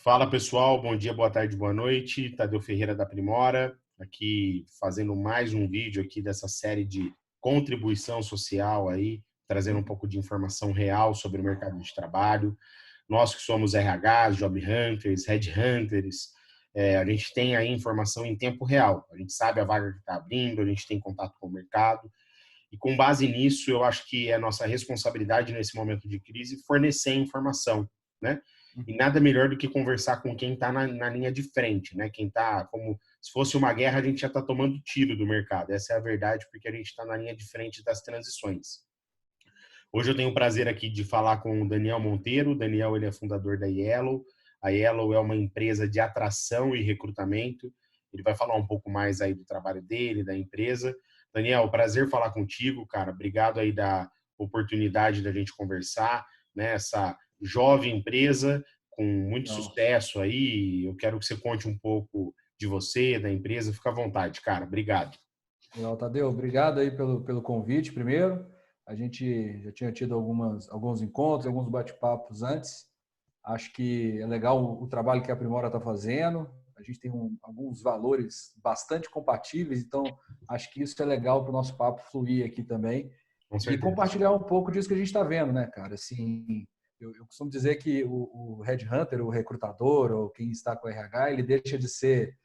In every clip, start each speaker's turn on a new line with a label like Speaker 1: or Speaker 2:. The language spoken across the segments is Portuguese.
Speaker 1: Fala pessoal, bom dia, boa tarde, boa noite. Tadeu Ferreira da Primora, aqui fazendo mais um vídeo aqui dessa série de contribuição social aí, trazendo um pouco de informação real sobre o mercado de trabalho. Nós que somos RH, Job Hunters, Headhunters, a gente tem aí informação em tempo real. A gente sabe a vaga que está abrindo, a gente tem contato com o mercado. E com base nisso, eu acho que é nossa responsabilidade nesse momento de crise fornecer informação, né? E nada melhor do que conversar com quem está na linha de frente, né? Quem está, como se fosse uma guerra, a gente já está tomando tiro do mercado. Essa é a verdade, porque a gente está na linha de frente das transições. Hoje eu tenho o prazer aqui de falar com o Daniel Monteiro. O Daniel, ele é fundador da Yellow. A Yellow é uma empresa de atração e recrutamento. Ele vai falar um pouco mais aí do trabalho dele, da empresa. Daniel, prazer falar contigo, cara. Obrigado aí da oportunidade da gente conversar, né? Essa jovem empresa com muito
Speaker 2: Não,
Speaker 1: sucesso aí. Eu quero que você conte um pouco de você, da empresa. Fica à vontade, cara. Obrigado.
Speaker 2: legal, Tadeu. Obrigado aí pelo convite, primeiro. A gente já tinha tido alguns encontros, alguns bate-papos antes. Acho que é legal o trabalho que a Primora está fazendo. A gente tem alguns valores bastante compatíveis, então acho que isso é legal para o nosso papo fluir aqui também.
Speaker 1: Com
Speaker 2: E
Speaker 1: certeza.
Speaker 2: compartilhar um pouco disso que a gente está vendo, né, cara? Assim, eu costumo dizer que o headhunter, o recrutador, ou quem está com o RH, ele deixa de ser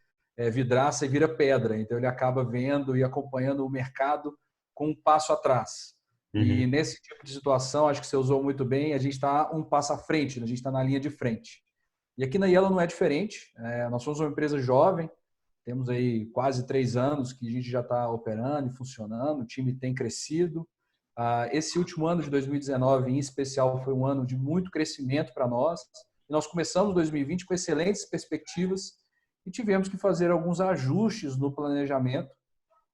Speaker 2: vidraça e vira pedra. Então, ele acaba vendo e acompanhando o mercado com um passo atrás. E
Speaker 1: Uhum.
Speaker 2: nesse tipo de situação, acho que você usou muito bem, a gente está um passo à frente, a gente está na linha de frente. E aqui na Yellow não é diferente. Nós somos uma empresa jovem, temos aí quase 3 anos que a gente já está operando e funcionando, o time tem crescido. Esse último ano de 2019, em especial, foi um ano de muito crescimento para nós. E nós começamos 2020 com excelentes perspectivas e tivemos que fazer alguns ajustes no planejamento.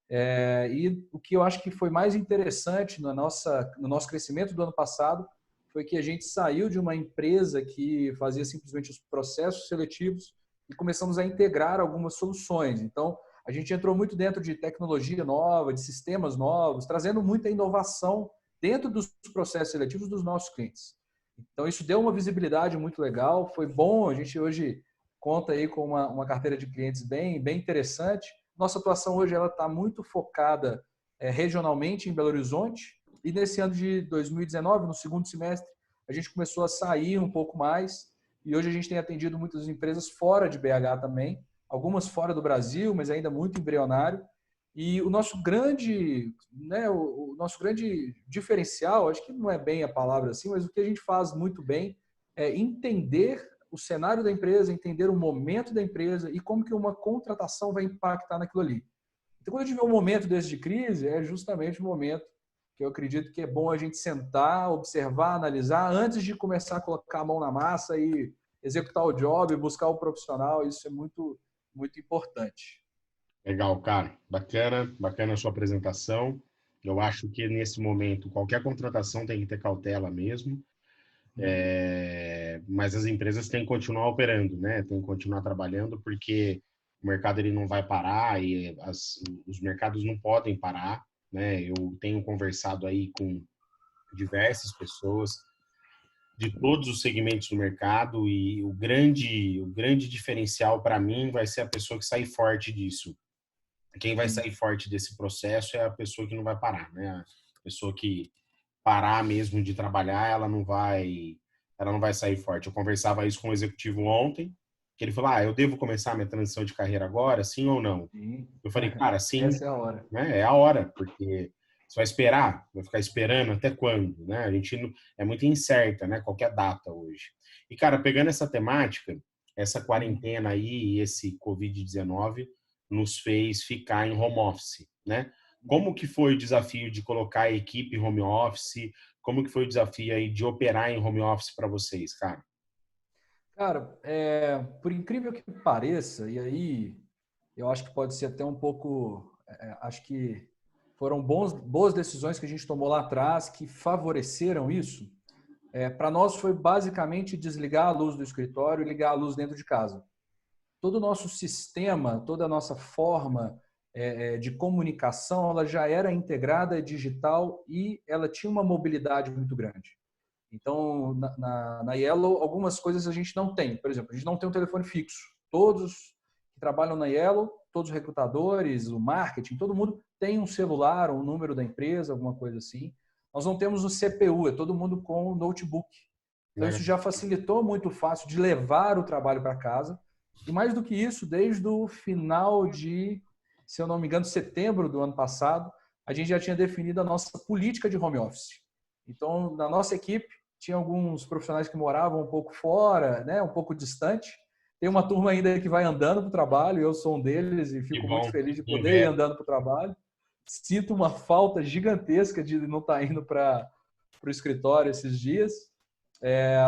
Speaker 2: E o que eu acho que foi mais interessante no nosso crescimento do ano passado foi que a gente saiu de uma empresa que fazia simplesmente os processos seletivos e começamos a integrar algumas soluções. Então, a gente entrou muito dentro de tecnologia nova, de sistemas novos, trazendo muita inovação dentro dos processos seletivos dos nossos clientes. Então, isso deu uma visibilidade muito legal, foi bom. A gente hoje conta aí com uma carteira de clientes bem interessante. Nossa atuação hoje ela está muito focada regionalmente em Belo Horizonte, e nesse ano de 2019, no segundo semestre, a gente começou a sair um pouco mais, e hoje a gente tem atendido muitas empresas fora de BH também, algumas fora do Brasil, mas ainda muito embrionário. E o nosso grande, né, o nosso grande diferencial, acho que não é bem a palavra assim, mas o que a gente faz muito bem é entender o cenário da empresa, entender o momento da empresa e como que uma contratação vai impactar naquilo ali. Então, quando a gente vê um momento desse de crise, é justamente o momento que eu acredito que é bom a gente sentar, observar, analisar, antes de começar a colocar a mão na massa e executar o job, buscar o profissional. Isso é muito importante.
Speaker 1: Legal, cara. Bacana, bacana a sua apresentação. Eu acho que nesse momento qualquer contratação tem que ter cautela mesmo, mas as empresas têm que continuar operando, né? Tem que continuar trabalhando porque o mercado ele não vai parar e os mercados não podem parar, né? Eu tenho conversado aí com diversas pessoas de todos os segmentos do mercado e o grande diferencial para mim vai ser a pessoa que sair forte disso. Quem vai
Speaker 2: Sim.
Speaker 1: sair forte desse processo é a pessoa que não vai parar, né? A pessoa que parar mesmo de trabalhar, ela não vai sair forte. Eu conversava isso com um executivo ontem, que ele falou: "Ah, eu devo começar minha transição de carreira agora, sim ou não?"
Speaker 2: Sim.
Speaker 1: Eu falei: "Cara, sim,
Speaker 2: Essa é a hora.
Speaker 1: né? É a hora, porque você vai esperar, vai ficar esperando até quando, né? A gente é muito incerta, né? Qualquer data hoje." E cara, pegando essa temática, essa quarentena aí e esse Covid-19 nos fez ficar em home office, né? Como que foi o desafio de colocar a equipe em home office? Como que foi o desafio aí de operar em home office para vocês, cara?
Speaker 2: Cara, por incrível que pareça, e aí eu acho que pode ser até um pouco, acho que foram boas decisões que a gente tomou lá atrás que favoreceram isso. Para nós foi basicamente desligar a luz do escritório e ligar a luz dentro de casa. Todo o nosso sistema, toda a nossa forma de comunicação, ela já era integrada, digital, e ela tinha uma mobilidade muito grande. Então, na Yellow, algumas coisas a gente não tem. Por exemplo, a gente não tem um telefone fixo. Todos que trabalham na Yellow, todos os recrutadores, o marketing, todo mundo tem um celular, um número da empresa, alguma coisa assim. Nós não temos o CPU, é todo mundo com o notebook. Então, isso já facilitou muito fácil de levar o trabalho para casa. E mais do que isso, desde o final de, se eu não me engano, setembro do ano passado, a gente já tinha definido a nossa política de home office. Então, na nossa equipe, tinha alguns profissionais que moravam um pouco fora, né, um pouco distante. Tem uma turma ainda que vai andando para o trabalho, eu sou um deles e fico muito feliz de poder ir andando para o trabalho. Sinto uma falta gigantesca de não estar indo para o escritório esses dias.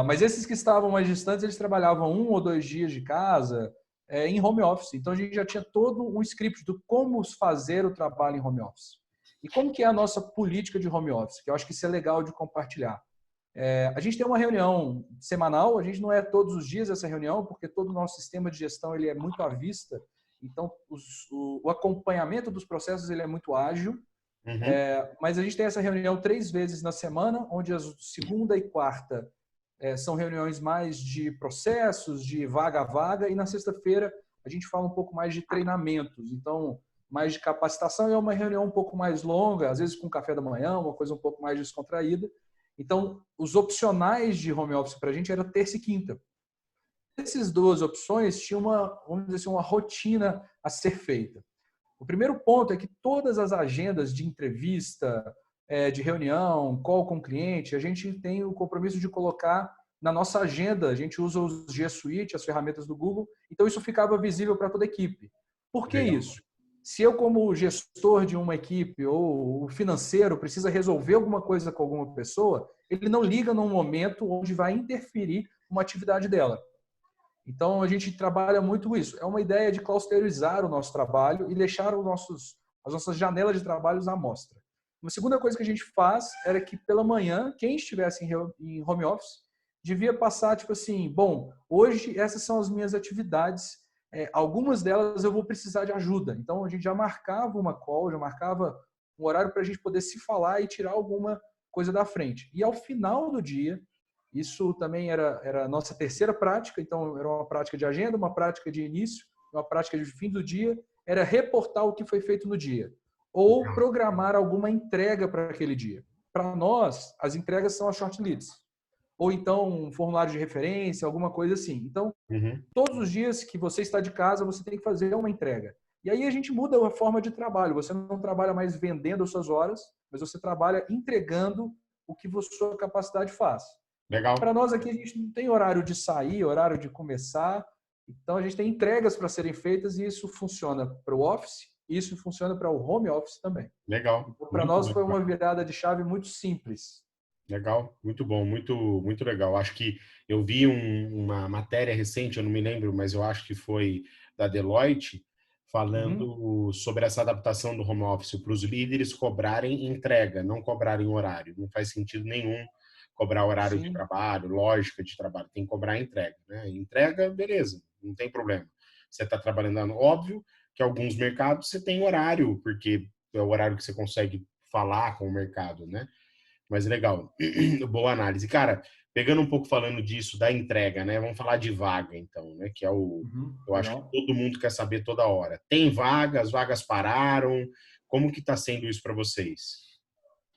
Speaker 2: Mas esses que estavam mais distantes, eles trabalhavam 1 ou 2 dias de casa em home office. Então, a gente já tinha todo um script do como fazer o trabalho em home office. E como que é a nossa política de home office? Que eu acho que isso é legal de compartilhar. A gente tem uma reunião semanal, a gente não é todos os dias essa reunião, porque todo o nosso sistema de gestão ele é muito à vista. Então, o acompanhamento dos processos ele é muito ágil. Mas a gente tem essa reunião 3 vezes na semana, onde a segunda e quarta são reuniões mais de processos, de vaga a vaga, e na sexta-feira a gente fala um pouco mais de treinamentos, então mais de capacitação, e é uma reunião um pouco mais longa, às vezes com café da manhã, uma coisa um pouco mais descontraída. Então, os opcionais de home office para a gente era terça e quinta. Essas 2 opções tinham vamos dizer assim, uma rotina a ser feita. O primeiro ponto é que todas as agendas de entrevista, de reunião, call com o cliente, a gente tem o compromisso de colocar na nossa agenda. A gente usa os G Suite, as ferramentas do Google, então isso ficava visível para toda a equipe. Por que isso? Se eu, como gestor de uma equipe ou o financeiro, precisa resolver alguma coisa com alguma pessoa, ele não liga num momento onde vai interferir uma atividade dela. Então, a gente trabalha muito isso. É uma ideia de clusterizar o nosso trabalho e deixar as nossas janelas de trabalhos à mostra. Uma segunda coisa que a gente faz era que, pela manhã, quem estivesse em home office devia passar, tipo assim, bom, hoje essas são as minhas atividades, algumas delas eu vou precisar de ajuda. Então, a gente já marcava uma call, já marcava um horário para a gente poder se falar e tirar alguma coisa da frente. E ao final do dia, isso também era a nossa terceira prática, então era uma prática de agenda, uma prática de início, uma prática de fim do dia, era reportar o que foi feito no dia, ou programar alguma entrega para aquele dia. Para nós, as entregas são as short leads, ou então um formulário de referência, alguma coisa assim. Então, todos os dias que você está de casa, você tem que fazer uma entrega. E aí a gente muda a forma de trabalho, você não trabalha mais vendendo as suas horas, mas você trabalha entregando o que a sua capacidade faz.
Speaker 1: Legal.
Speaker 2: Para nós aqui, a gente não tem horário de sair, horário de começar. Então, a gente tem entregas para serem feitas e isso funciona para o office e isso funciona para o home office também.
Speaker 1: Legal.
Speaker 2: Então, para nós foi uma virada de chave muito simples.
Speaker 1: Legal, muito bom, muito legal. Acho que eu vi uma matéria recente, eu não me lembro, mas eu acho que foi da Deloitte, falando sobre essa adaptação do home office para os líderes cobrarem entrega, não cobrarem horário. Não faz sentido nenhum cobrar horário de trabalho, lógica de trabalho, tem que cobrar entrega, né? Entrega, beleza, não tem problema. Você está trabalhando, óbvio que alguns mercados você tem horário, porque é o horário que você consegue falar com o mercado, né? Mas legal, boa análise. Cara, pegando um pouco falando disso, da entrega, né? Vamos falar de vaga, então, né? Que é eu acho que todo mundo quer saber toda hora. Tem vaga, as vagas pararam, como que está sendo isso para vocês?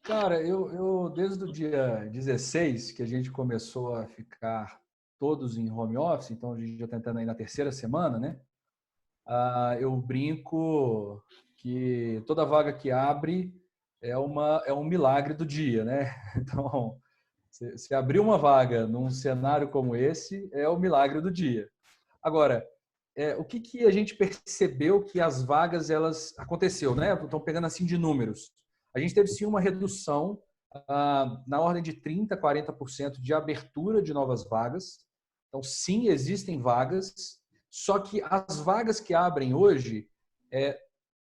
Speaker 2: Cara, eu desde o dia 16, que a gente começou a ficar todos em home office, então a gente já está entrando aí na terceira semana, né? Eu brinco que toda vaga que abre é um milagre do dia, né? Então, se abrir uma vaga num cenário como esse, é o milagre do dia. Agora, o que a gente percebeu que as vagas, elas aconteceu, né? Estão pegando assim de números. A gente teve sim uma redução na ordem de 30%, 40% de abertura de novas vagas. Então, sim, existem vagas, só que as vagas que abrem hoje,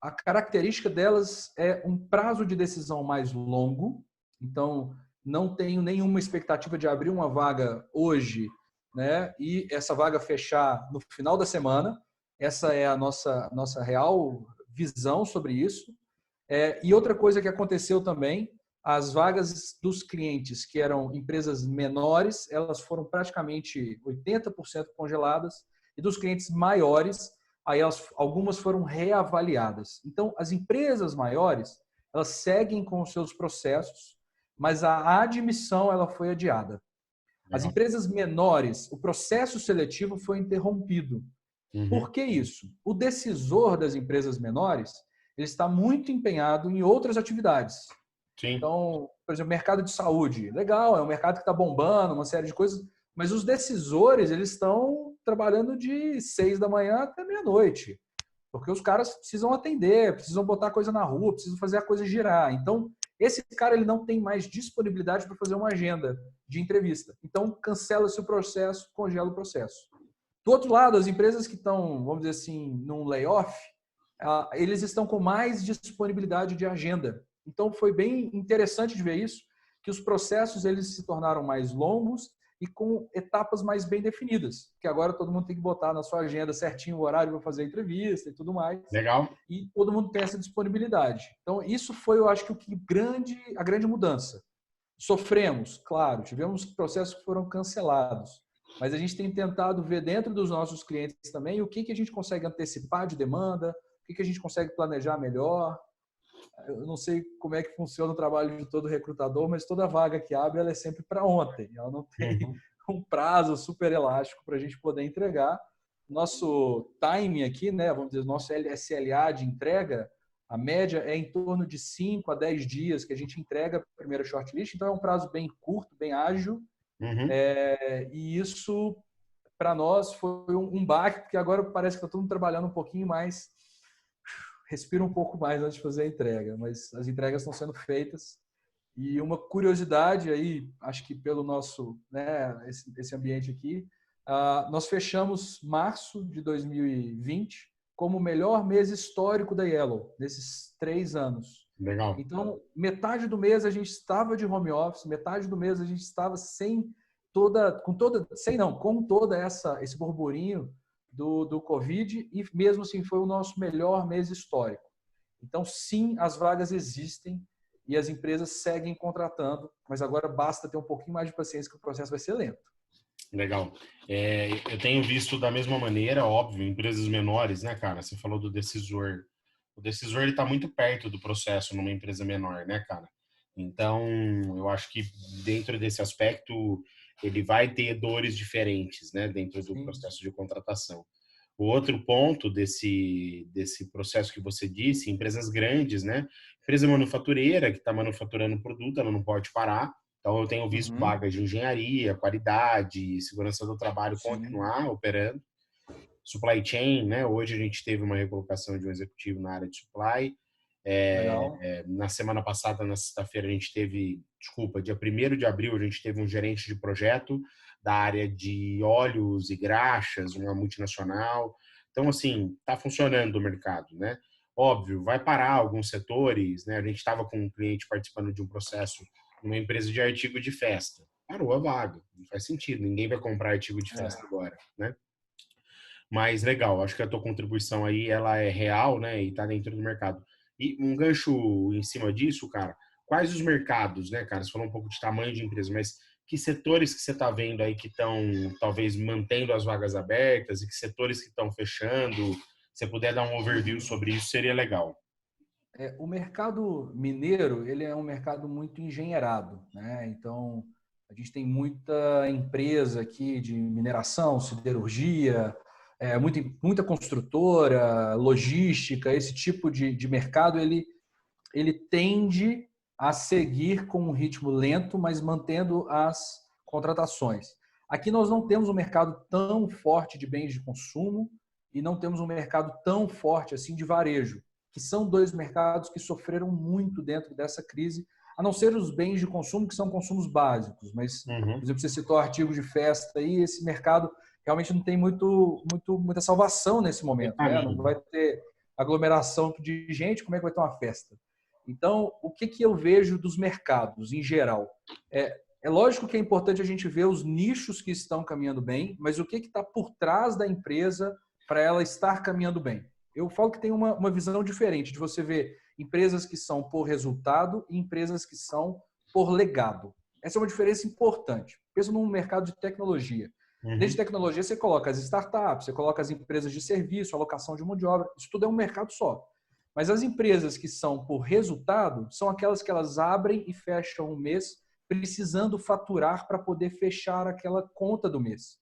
Speaker 2: a característica delas é um prazo de decisão mais longo. Então, não tenho nenhuma expectativa de abrir uma vaga hoje, né, e essa vaga fechar no final da semana. Essa é a nossa real visão sobre isso. E outra coisa que aconteceu também, as vagas dos clientes que eram empresas menores, elas foram praticamente 80% congeladas, e dos clientes maiores, aí algumas foram reavaliadas. Então, as empresas maiores, elas seguem com os seus processos, mas a admissão ela foi adiada. As empresas menores, o processo seletivo foi interrompido. Por que isso? O decisor das empresas menores, ele está muito empenhado em outras atividades.
Speaker 1: Sim.
Speaker 2: Então, por exemplo, mercado de saúde, legal, é um mercado que está bombando, uma série de coisas, mas os decisores, eles estão trabalhando de 6 da manhã até meia-noite, porque os caras precisam atender, precisam botar coisa na rua, precisam fazer a coisa girar. Então, esse cara ele não tem mais disponibilidade para fazer uma agenda de entrevista. Então, cancela-se o processo, congela o processo. Do outro lado, as empresas que estão, vamos dizer assim, num layoff, eles estão com mais disponibilidade de agenda. Então, foi bem interessante de ver isso, que os processos eles se tornaram mais longos e com etapas mais bem definidas, que agora todo mundo tem que botar na sua agenda certinho o horário para fazer a entrevista e tudo mais.
Speaker 1: Legal.
Speaker 2: E todo mundo tem essa disponibilidade. Então, isso foi, eu acho que a grande mudança. Sofremos, claro, tivemos processos que foram cancelados, mas a gente tem tentado ver dentro dos nossos clientes também o que a gente consegue antecipar de demanda, o que a gente consegue planejar melhor. Eu não sei como é que funciona o trabalho de todo recrutador, mas toda vaga que abre ela é sempre para ontem. Ela não tem um prazo super elástico para a gente poder entregar. Nosso time aqui, né, vamos dizer, nosso SLA de entrega, a média é em torno de 5 a 10 dias que a gente entrega a primeira shortlist. Então, é um prazo bem curto, bem ágil. E isso, para nós, foi um baque, porque agora parece que está todo mundo trabalhando um pouquinho mais, respira um pouco mais antes de fazer a entrega, mas as entregas estão sendo feitas. E uma curiosidade aí, acho que pelo nosso, né, esse ambiente aqui, nós fechamos março de 2020 como o melhor mês histórico da Yellow, nesses 3 anos.
Speaker 1: Legal.
Speaker 2: Então, metade do mês a gente estava de home office, metade do mês a gente estava com toda esse burburinho do Covid, e mesmo assim foi o nosso melhor mês histórico. Então, sim, as vagas existem e as empresas seguem contratando, mas agora basta ter um pouquinho mais de paciência que o processo vai ser lento.
Speaker 1: Legal. Eu tenho visto da mesma maneira, óbvio, empresas menores, né, cara? Você falou do decisor. O decisor ele está muito perto do processo numa empresa menor, né, cara? Então, eu acho que dentro desse aspecto ele vai ter dores diferentes, né, dentro do processo de contratação. O outro ponto desse processo que você disse, empresas grandes, né? Empresa manufatureira que está manufaturando produto, ela não pode parar. Então, eu tenho visto vagas de engenharia, qualidade, segurança do trabalho continuar operando. Supply chain, né? Hoje a gente teve uma recolocação de um executivo na área de supply. Na semana passada, na sexta-feira, a gente teve, dia 1º de abril, a gente teve um gerente de projeto da área de óleos e graxas, uma multinacional. Então, assim, está funcionando o mercado, né? Óbvio, vai parar alguns setores, né? A gente estava com um cliente participando de um processo numa empresa de artigo de festa. Parou a vaga, não faz sentido, ninguém vai comprar artigo de festa agora, né? Mas legal, acho que a tua contribuição aí, ela é real, né? E tá dentro do mercado. E um gancho em cima disso, cara, quais os mercados, né, cara? Você falou um pouco de tamanho de empresa, mas que setores que você está vendo aí que estão talvez mantendo as vagas abertas e que setores que estão fechando? Se você puder dar um overview sobre isso, seria legal.
Speaker 2: O mercado mineiro, ele é um mercado muito engenheirado, né? Então, a gente tem muita empresa aqui de mineração, siderurgia, muita construtora, logística, esse tipo de mercado, ele tende a seguir com um ritmo lento, mas mantendo as contratações. Aqui nós não temos um mercado tão forte de bens de consumo e não temos um mercado tão forte assim de varejo, que são 2 mercados que sofreram muito dentro dessa crise, a não ser os bens de consumo, que são consumos básicos. Mas, por exemplo, você citou artigos de festa, e esse mercado realmente não tem muita salvação nesse momento, né? Não vai ter aglomeração de gente, como é que vai ter uma festa? Então, o que eu vejo dos mercados, em geral? É lógico que é importante a gente ver os nichos que estão caminhando bem, mas o que está por trás da empresa para ela estar caminhando bem? Eu falo que tem uma visão diferente de você ver empresas que são por resultado e empresas que são por legado. Essa é uma diferença importante. Pensa num mercado de tecnologia. Dentro de tecnologia, você coloca as startups, você coloca as empresas de serviço, alocação de mão de obra, isso tudo é um mercado só. Mas as empresas que são por resultado são aquelas que elas abrem e fecham um mês precisando faturar para poder fechar aquela conta do mês.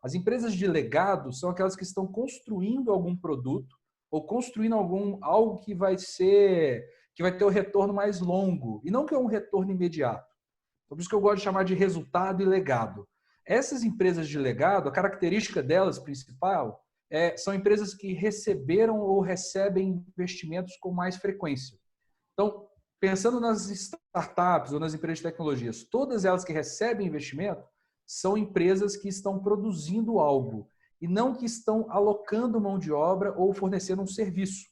Speaker 2: As empresas de legado são aquelas que estão construindo algum produto ou construindo algo que vai ter o retorno mais longo e não que é um retorno imediato. Por isso que eu gosto de chamar de resultado e legado. Essas empresas de legado, a característica delas principal são empresas que receberam ou recebem investimentos com mais frequência. Então, pensando nas startups ou nas empresas de tecnologias, todas elas que recebem investimento são empresas que estão produzindo algo e não que estão alocando mão de obra ou fornecendo um serviço.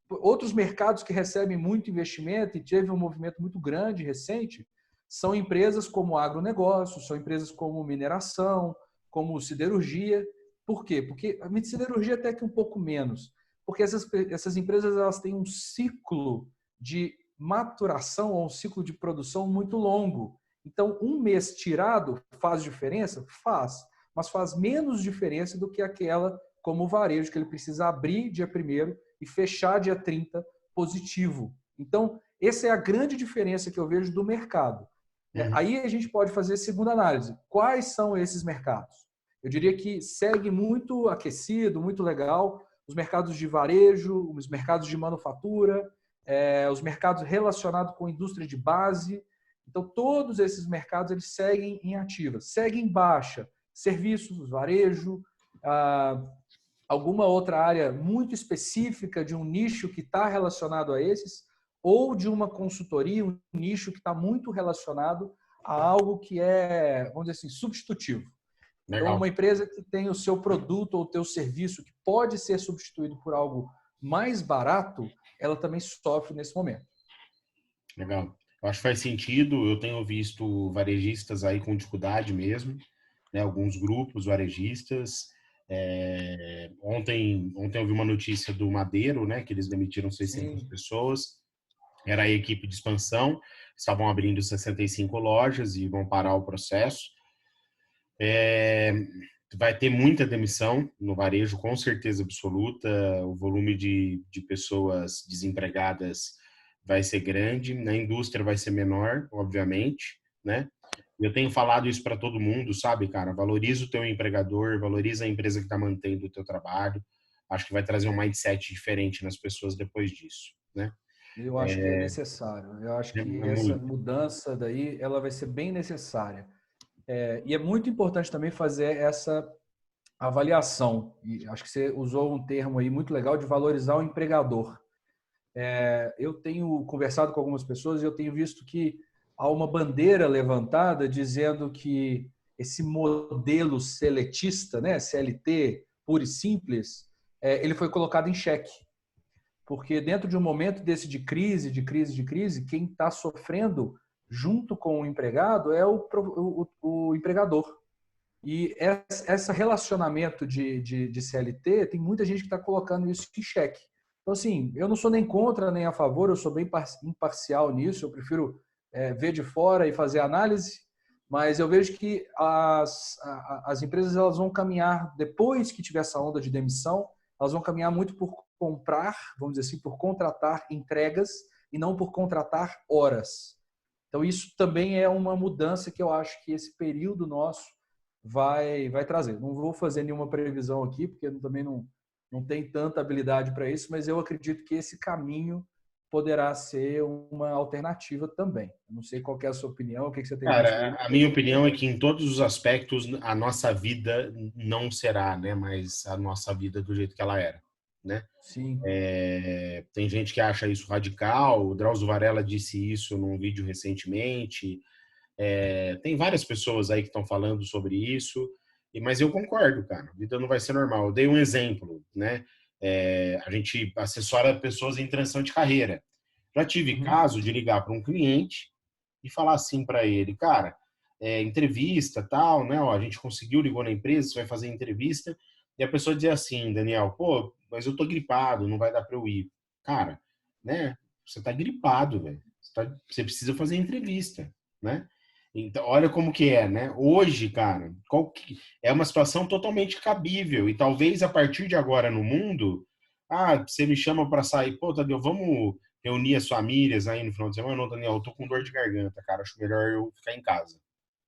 Speaker 2: Outros mercados que recebem muito investimento e teve um movimento muito grande recente são empresas como agronegócio, são empresas como mineração, como siderurgia. Por quê? Porque a siderurgia até que um pouco menos. Porque essas empresas elas têm um ciclo de maturação ou um ciclo de produção muito longo. Então, um mês tirado faz diferença? Faz. Mas faz menos diferença do que aquela como o varejo, que ele precisa abrir dia 1º e fechar dia 30 positivo. Então, essa é a grande diferença que eu vejo do mercado. Aí a gente pode fazer a segunda análise. Quais são esses mercados? Eu diria que segue muito aquecido, muito legal, os mercados de varejo, os mercados de manufatura, os mercados relacionados com indústria de base. Então, todos esses mercados eles seguem em ativa, seguem em baixa. Serviços, varejo, alguma outra área muito específica de um nicho que está relacionado a esses, ou de uma consultoria, um nicho que está muito relacionado a algo que é, vamos dizer assim, substitutivo.
Speaker 1: Legal.
Speaker 2: Então, uma empresa que tem o seu produto ou o seu serviço que pode ser substituído por algo mais barato, ela também sofre nesse momento.
Speaker 1: Legal. Eu acho que faz sentido. Eu tenho visto varejistas aí com dificuldade mesmo, né? Alguns grupos varejistas. Ontem eu vi uma notícia do Madeiro, né? Que eles demitiram 600 pessoas. Era a equipe de expansão. Estavam abrindo 65 lojas e vão parar o processo. Vai ter muita demissão no varejo, com certeza absoluta. O volume de pessoas desempregadas vai ser grande, na indústria vai ser menor, obviamente, né? Eu tenho falado isso para todo mundo, sabe, cara? Valoriza o teu empregador, valoriza a empresa que está mantendo o teu trabalho. Acho que vai trazer um mindset diferente nas pessoas depois disso, né?
Speaker 2: Eu acho que é necessário. Eu acho que essa mudança daí ela vai ser bem necessária. E é muito importante também fazer essa avaliação. E acho que você usou um termo aí muito legal de valorizar o empregador. Eu tenho conversado com algumas pessoas e eu tenho visto que há uma bandeira levantada dizendo que esse modelo seletista, né, CLT puro e simples, ele foi colocado em xeque. Porque dentro de um momento desse de crise, quem está sofrendo junto com o empregado é o empregador. E esse relacionamento de CLT, tem muita gente que está colocando isso em xeque. Então, assim, eu não sou nem contra nem a favor, eu sou bem imparcial nisso, eu prefiro ver de fora e fazer análise, mas eu vejo que as empresas elas vão caminhar, depois que tiver essa onda de demissão, elas vão caminhar muito por comprar, vamos dizer assim, por contratar entregas e não por contratar horas. Então, isso também é uma mudança que eu acho que esse período nosso vai trazer. Não vou fazer nenhuma previsão aqui, porque eu também não tenho tanta habilidade para isso, mas eu acredito que esse caminho poderá ser uma alternativa também. Eu não sei qual é a sua opinião, o que você tem visto aí.
Speaker 1: Cara, a minha opinião é que em todos os aspectos a nossa vida não será, né, mais a nossa vida do jeito que ela era, né?
Speaker 2: Sim.
Speaker 1: Tem gente que acha isso radical. O Drauzio Varela disse isso num vídeo recentemente. Tem várias pessoas aí que estão falando sobre isso, mas eu concordo, cara. A vida não vai ser normal. Eu dei um exemplo, né? A gente assessora pessoas em transição de carreira. Já tive caso de ligar para um cliente e falar assim para ele, cara, entrevista, tal, né? Ó, a gente conseguiu, ligou na empresa, você vai fazer entrevista. E a pessoa dizia assim, Daniel, pô, mas eu tô gripado, não vai dar para eu ir. Cara, né? você tá gripado, velho. Você precisa fazer entrevista, né? Então, olha como que é, né? Hoje, cara, é uma situação totalmente cabível e talvez a partir de agora no mundo, você me chama para sair, pô, Tadeu, vamos reunir as famílias aí no final de semana? Não, Daniel, eu tô com dor de garganta, cara, acho melhor eu ficar em casa,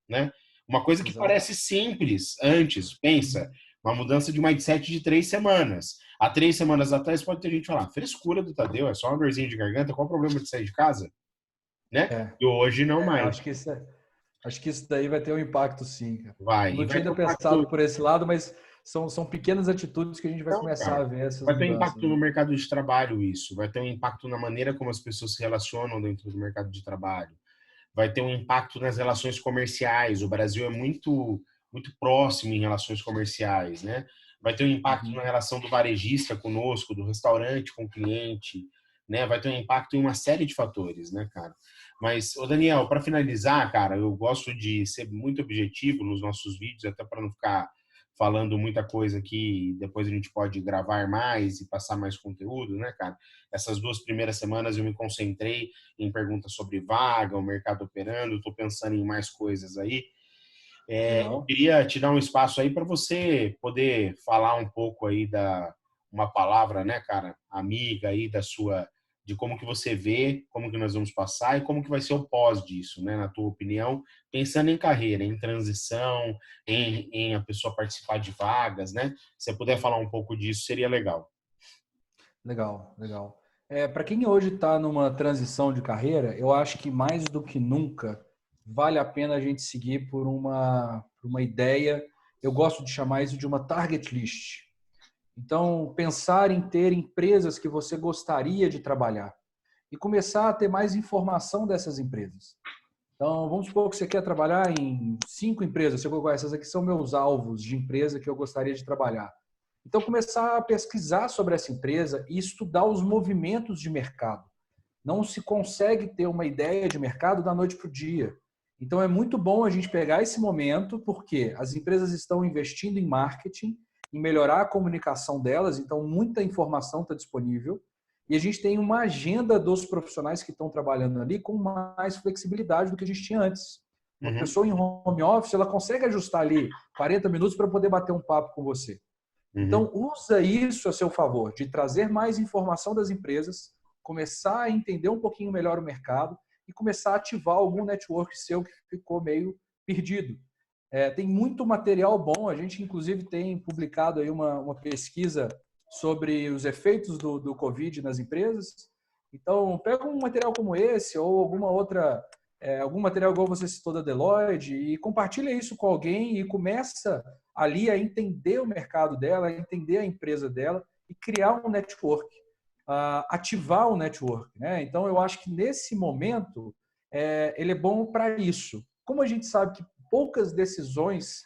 Speaker 1: né? Uma coisa que
Speaker 2: Exato.
Speaker 1: parece simples antes, pensa, uma mudança de mindset de 3 semanas. Há 3 semanas atrás pode ter gente falar, frescura do Tadeu, é só uma dorzinha de garganta, qual o problema de sair de casa? Né?
Speaker 2: É,
Speaker 1: E hoje não mais.
Speaker 2: acho que isso daí vai ter um impacto, sim, cara.
Speaker 1: Vai.
Speaker 2: Eu
Speaker 1: E
Speaker 2: não tinha
Speaker 1: vai ter
Speaker 2: ainda
Speaker 1: um
Speaker 2: pensado
Speaker 1: impacto.
Speaker 2: por esse lado, mas são pequenas atitudes que a gente vai
Speaker 1: Então,
Speaker 2: começar a
Speaker 1: cara,
Speaker 2: ver essas
Speaker 1: vai ter um
Speaker 2: mudanças,
Speaker 1: impacto no
Speaker 2: né?
Speaker 1: mercado de trabalho isso. Vai ter um impacto na maneira como as pessoas se relacionam dentro do mercado de trabalho. Vai ter um impacto nas relações comerciais. O Brasil é muito próximo em relações comerciais, né? Vai ter um impacto
Speaker 2: Uhum.
Speaker 1: na relação do varejista conosco, do restaurante com o cliente, né? Vai ter um impacto em uma série de fatores, né, cara? Mas, ô Daniel, para finalizar, cara, eu gosto de ser muito objetivo nos nossos vídeos, até para não ficar falando muita coisa aqui, depois a gente pode gravar mais e passar mais conteúdo, né, cara? Essas 2 primeiras semanas eu me concentrei em perguntas sobre vaga, o mercado operando, estou pensando em mais coisas aí. Eu
Speaker 2: Legal.
Speaker 1: queria te dar um espaço aí para você poder falar um pouco aí uma palavra, né, cara, amiga aí de como que você vê, como que nós vamos passar e como que vai ser o pós disso, né, na tua opinião, pensando em carreira, em transição, em a pessoa participar de vagas, né? Se você puder falar um pouco disso, seria legal.
Speaker 2: Legal, legal. Para quem hoje está numa transição de carreira, eu acho que mais do que nunca vale a pena a gente seguir por uma ideia. Eu gosto de chamar isso de uma target list. Então, pensar em ter empresas que você gostaria de trabalhar e começar a ter mais informação dessas empresas. Então, vamos supor que você quer trabalhar em 5 empresas. Você colocou essas aqui são meus alvos de empresa que eu gostaria de trabalhar. Então, começar a pesquisar sobre essa empresa e estudar os movimentos de mercado. Não se consegue ter uma ideia de mercado da noite para o dia. Então, é muito bom a gente pegar esse momento, porque as empresas estão investindo em marketing, em melhorar a comunicação delas, então muita informação está disponível. E a gente tem uma agenda dos profissionais que estão trabalhando ali com mais flexibilidade do que a gente tinha antes. Uma
Speaker 1: Uhum,
Speaker 2: pessoa em home office, ela consegue ajustar ali 40 minutos para poder bater um papo com você.
Speaker 1: uhum,
Speaker 2: Então, usa isso a seu favor, de trazer mais informação das empresas, começar a entender um pouquinho melhor o mercado e começar a ativar algum network seu que ficou meio perdido. Tem muito material bom, a gente inclusive tem publicado aí uma pesquisa sobre os efeitos do Covid nas empresas. Então, pega um material como esse ou algum material igual você citou da Deloitte e compartilha isso com alguém e começa ali a entender o mercado dela, a entender a empresa dela e criar um network, ativar o network, né? Então, eu acho que nesse momento ele é bom para isso. Como a gente sabe que poucas decisões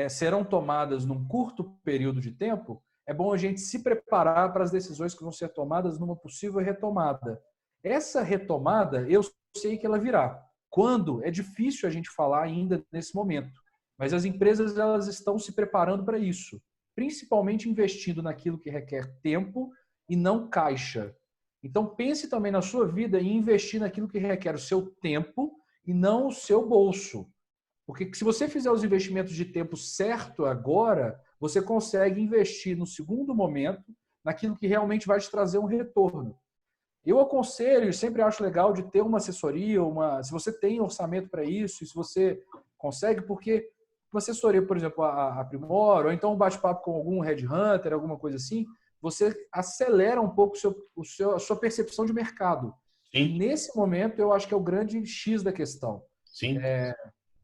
Speaker 2: serão tomadas num curto período de tempo, é bom a gente se preparar para as decisões que vão ser tomadas numa possível retomada. Essa retomada, eu sei que ela virá. Quando? É difícil a gente falar ainda nesse momento. Mas as empresas elas estão se preparando para isso, principalmente investindo naquilo que requer tempo e não caixa. Então pense também na sua vida em investir naquilo que requer o seu tempo e não o seu bolso. Porque se você fizer os investimentos de tempo certo agora, você consegue investir no segundo momento naquilo que realmente vai te trazer um retorno. Eu aconselho, sempre acho legal de ter uma assessoria, se você tem orçamento para isso, e se você consegue, porque uma assessoria, por exemplo, a Primor, ou então um bate-papo com algum headhunter, alguma coisa assim, você acelera um pouco a sua percepção de mercado. Que
Speaker 1: sim,
Speaker 2: nesse momento eu acho que é o grande X da questão.
Speaker 1: sim.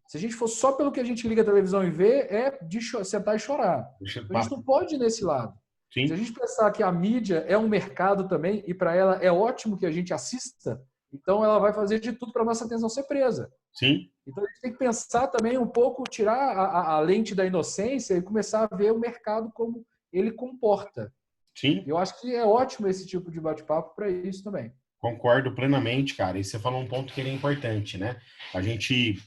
Speaker 2: Se a gente for só pelo que a gente liga a televisão e vê, é de sentar e chorar. Então, a gente não pode ir nesse lado. Se a
Speaker 1: Sim,
Speaker 2: gente pensar que a mídia é um mercado também, e para ela é ótimo que a gente assista, então ela vai fazer de tudo para a nossa atenção ser presa.
Speaker 1: sim,
Speaker 2: Então a gente tem que pensar também um pouco, tirar a lente da inocência e começar a ver o mercado como ele comporta.
Speaker 1: sim.
Speaker 2: Eu acho que é ótimo esse tipo de bate-papo para isso também.
Speaker 1: Concordo plenamente, cara. E você falou um ponto que ele é importante, né? A gente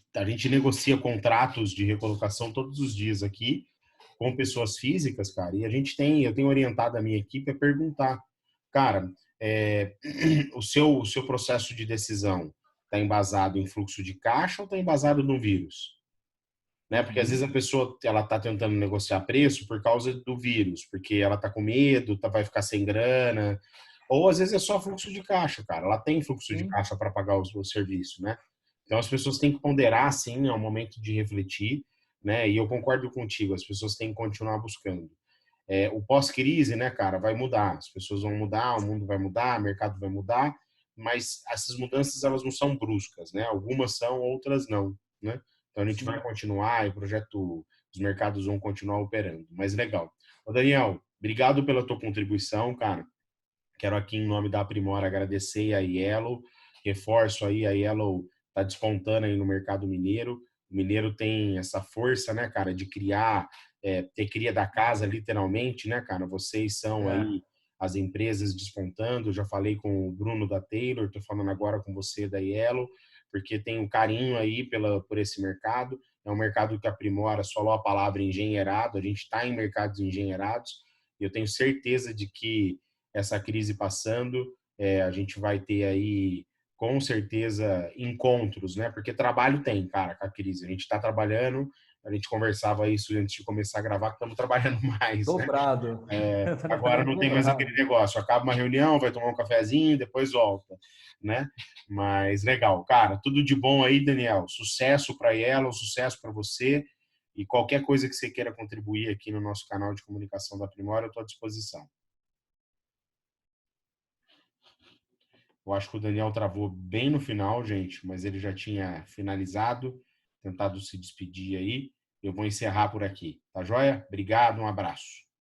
Speaker 1: negocia contratos de recolocação todos os dias aqui com pessoas físicas, cara. E eu tenho orientado a minha equipe a perguntar, cara, o seu processo de decisão está embasado em fluxo de caixa ou está embasado no vírus? Né? Porque às vezes a pessoa ela está tentando negociar preço por causa do vírus, porque ela está com medo, vai ficar sem grana, ou às vezes é só fluxo de caixa, cara. Ela tem fluxo de
Speaker 2: Sim,
Speaker 1: caixa para pagar o serviço, né? Então as pessoas têm que ponderar, sim, é um momento de refletir, né? E eu concordo contigo, as pessoas têm que continuar buscando. O pós-crise, né, cara, vai mudar. As pessoas vão mudar, o mundo vai mudar, o mercado vai mudar, mas essas mudanças elas não são bruscas, né? Algumas são, outras não, né? Então a gente vai
Speaker 2: sim.
Speaker 1: continuar, e o projeto, os mercados vão continuar operando. Mas legal. Ô Daniel, obrigado pela tua contribuição, cara. Quero aqui, em nome da Aprimora, agradecer a Yellow. Reforço aí, a Yellow está despontando aí no mercado mineiro. O mineiro tem essa força, né, cara, de criar, ter cria da casa, literalmente, né, cara? Vocês são
Speaker 2: É,
Speaker 1: aí as empresas despontando. Eu já falei com o Bruno da Taylor, estou falando agora com você da Yellow, porque tem um carinho aí por esse mercado. É um mercado que aprimora, só a palavra engenheirado. A gente está em mercados engenheirados e eu tenho certeza de que essa crise passando, a gente vai ter aí, com certeza, encontros, né? Porque trabalho tem, cara, com a crise. A gente está trabalhando, a gente conversava isso antes de começar a gravar, que estamos trabalhando mais, né?
Speaker 2: dobrado.
Speaker 1: Agora
Speaker 2: Trabalhando
Speaker 1: não tem mais aquele
Speaker 2: dobrado.
Speaker 1: negócio, acaba uma reunião, vai tomar um cafezinho, depois volta, né? Mas legal, cara, tudo de bom aí, Daniel. Sucesso para ela, sucesso para você. E qualquer coisa que você queira contribuir aqui no nosso canal de comunicação da Primora, eu estou à disposição. Eu acho que o Daniel travou bem no final, gente, mas ele já tinha finalizado, tentado se despedir aí. Eu vou encerrar por aqui, tá joia? Obrigado, um abraço.